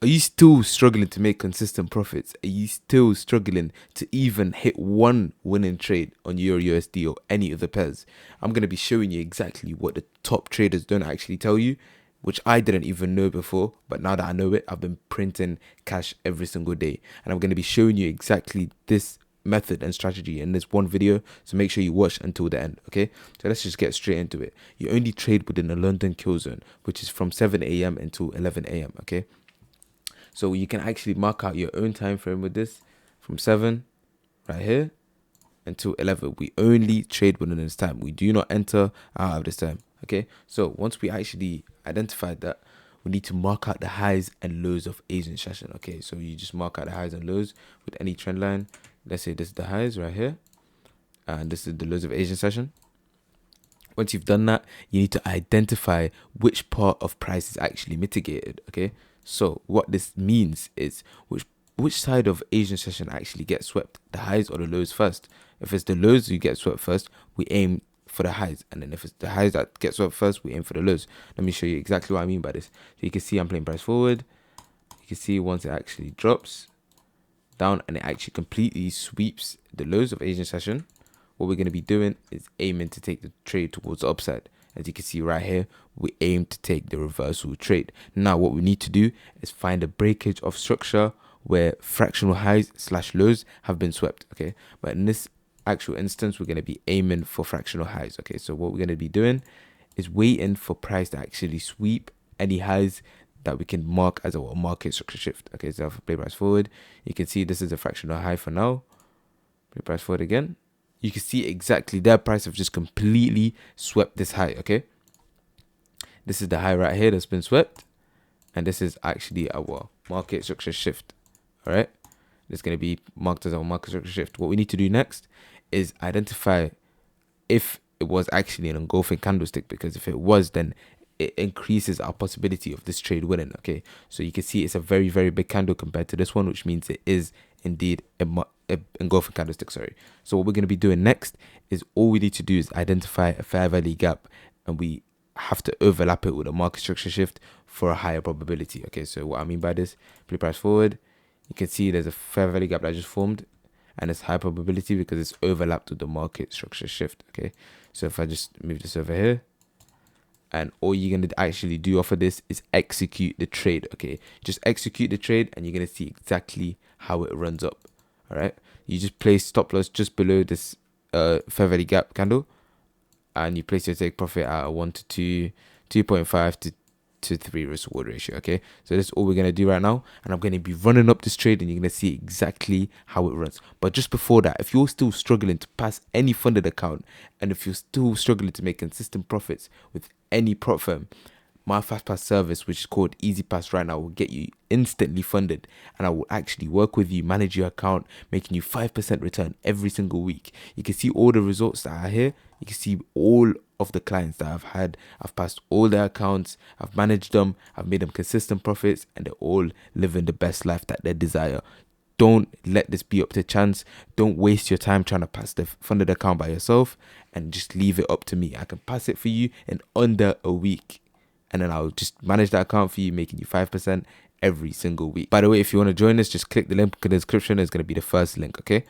Are you still struggling to make consistent profits? Are you still struggling to even hit one winning trade on Euro USD or any of the pairs? I'm going to be showing you exactly what the top traders don't actually tell you, which I didn't even know before. But now that I know it, I've been printing cash every single day. And I'm going to be showing you exactly this method and strategy in this one video, so make sure you watch until the end. Okay, so let's just get straight into it. You only trade within the London kill zone, which is from 7 a.m. until 11 a.m. okay, so you can actually mark out your own time frame with this, from 7 right here until 11. We only trade within this time. We do not enter out of this time. Okay, so once we actually identified that, we need to mark out the highs and lows of Asian session. Okay, so you just mark out the highs and lows with any trend line. Let's say this is the highs right here, and this is the lows of Asian session. Once you've done that, you need to identify which part of price is actually mitigated. Okay, so what this means is which side of Asian session actually gets swept, the highs or the lows first. If it's the lows you get swept first, we aim for the highs, and then if it's the highs that get swept first, we aim for the lows. Let me show you exactly what I mean by this. So you can see I'm playing price forward. You can see once it actually drops down and it actually completely sweeps the lows of Asian session, what we're going to be doing is aiming to take the trade towards the upside. As you can see right here, we aim to take the reversal trade. Now what we need to do is find a breakage of structure where fractional highs / lows have been swept. Okay, but in this actual instance, we're going to be aiming for fractional highs. Okay, so what we're going to be doing is waiting for price to actually sweep any highs that we can mark as a market structure shift. Okay, so if I play price forward, you can see this is a fractional high for now. Play price forward again. You can see exactly that price have just completely swept this high. Okay, this is the high right here that's been swept, and this is actually our market structure shift. All right, it's going to be marked as our market structure shift. What we need to do next is identify if it was actually an engulfing candlestick, because if it was, then it increases our possibility of this trade winning. Okay, so you can see it's a very, very big candle compared to this one, which means it is indeed a engulfing candlestick. Sorry. So what we're going to be doing next is, all we need to do is identify a fair value gap, and we have to overlap it with a market structure shift for a higher probability. Okay, so what I mean by this, play price forward, you can see there's a fair value gap that just formed, and it's high probability because it's overlapped with the market structure shift. Okay, so if I just move this over here, and all you're going to actually do off of this is execute the trade. Okay, just execute the trade, and you're going to see exactly how it runs up. All right, you just place stop loss just below this fair value gap candle, and you place your take profit at a 1 to 2, 2.5 to 3 risk reward ratio. Okay, so that's all we're going to do right now, and I'm going to be running up this trade, and you're going to see exactly how it runs. But just before that, if you're still struggling to pass any funded account, and if you're still struggling to make consistent profits with any prop firm, my fast pass service, which is called Easy Pass right now, will get you instantly funded, and I will actually work with you, manage your account, making you 5% return every single week. You can see all the results that are here. You can see all of the clients that I've had. I've passed all their accounts, I've managed them, I've made them consistent profits, and they're all living the best life that they desire. Don't let this be up to chance. Don't waste your time trying to pass the funded account by yourself, and just leave it up to me. I can pass it for you in under a week, and then I'll just manage that account for you, making you 5% every single week. By the way, if you want to join us, just click the link in the description. It's going to be the first link. Okay,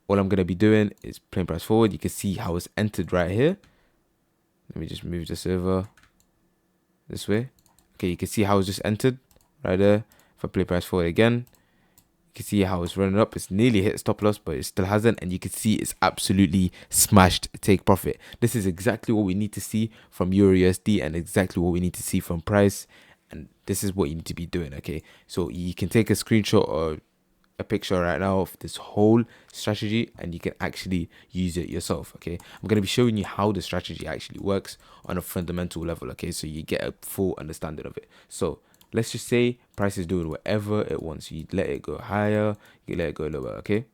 all I'm going to be doing is playing price forward. You can see how it's entered right here. Let me just move this over this way. Okay, you can see how it's just entered right there. If I play price forward again, you can see how it's running up. It's nearly hit stop loss, but it still hasn't. And you can see it's absolutely smashed take profit. This is exactly what we need to see from Euro USD, and exactly what we need to see from price. And this is what you need to be doing. Okay, so you can take a screenshot or a picture right now of this whole strategy, and you can actually use it yourself. Okay, I'm going to be showing you how the strategy actually works on a fundamental level. Okay, so you get a full understanding of it. So let's just say price is doing whatever it wants. You let it go higher, you let it go lower. Okay,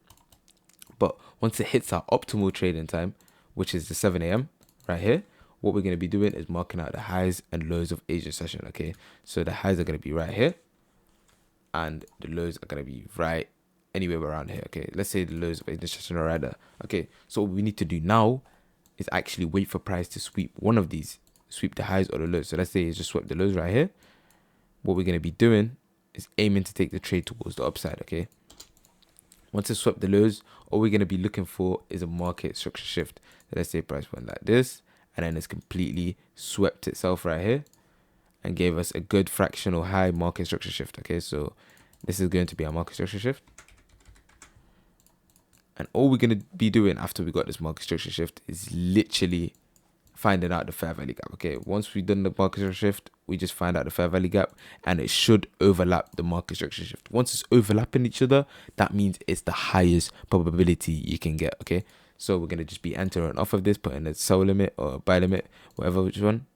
but once it hits our optimal trading time, which is the 7 a.m. right here, what we're going to be doing is marking out the highs and lows of Asian session. Okay, so the highs are going to be right here, and the lows are going to be right anywhere around here. Okay, let's say the lows of Asian session are right there. Okay, so what we need to do now is actually wait for price to sweep one of these, sweep the highs or the lows. So let's say it's just swept the lows right here. What we're going to be doing is aiming to take the trade towards the upside, okay? Once it's swept the lows, all we're going to be looking for is a market structure shift. So let's say price went like this, and then it's completely swept itself right here and gave us a good fractional high market structure shift, okay? So this is going to be our market structure shift. And all we're going to be doing after we got this market structure shift is literally finding out the fair value gap, okay? Once we've done the market structure shift, we just find out the fair value gap, and it should overlap the market structure shift. Once it's overlapping each other, that means it's the highest probability you can get, okay? So we're going to just be entering off of this, putting a sell limit or buy limit, whatever, which one.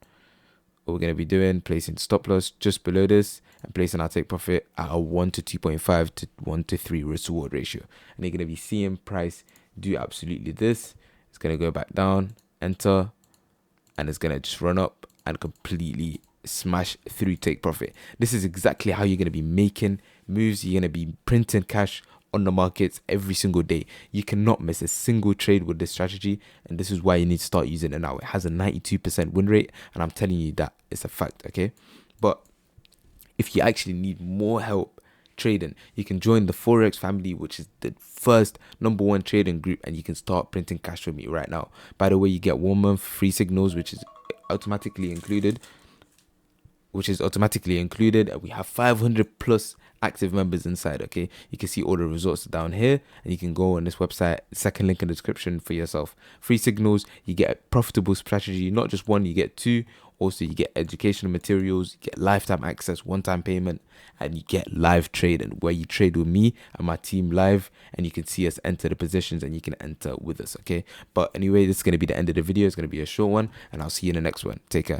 What we're going to be doing, placing stop loss just below this and placing our take profit at a 1 to 2.5 to 1 to 3 risk reward ratio. And you're going to be seeing price do absolutely this. It's going to go back down, enter, and it's going to just run up and completely smash through take profit. This is exactly how you're going to be making moves. You're going to be printing cash on the markets every single day. You cannot miss a single trade with this strategy, and this is why you need to start using it now. It has a 92% win rate, and I'm telling you that it's a fact, okay? But if you actually need more help trading, you can join the Forex family, which is the first #1 trading group, and you can start printing cash with me right now. By the way, you get 1 month free signals, which is automatically included, and we have 500 plus active members inside, okay? You can see all the results down here, and you can go on this website, second link in the description for yourself. Free signals, you get a profitable strategy, not just one, you get 2. Also, you get educational materials, you get lifetime access, one-time payment, and you get live trading, where you trade with me and my team live, and you can see us enter the positions, and you can enter with us, okay? But anyway, this is going to be the end of the video. It's going to be a short one, and I'll see you in the next one. Take care.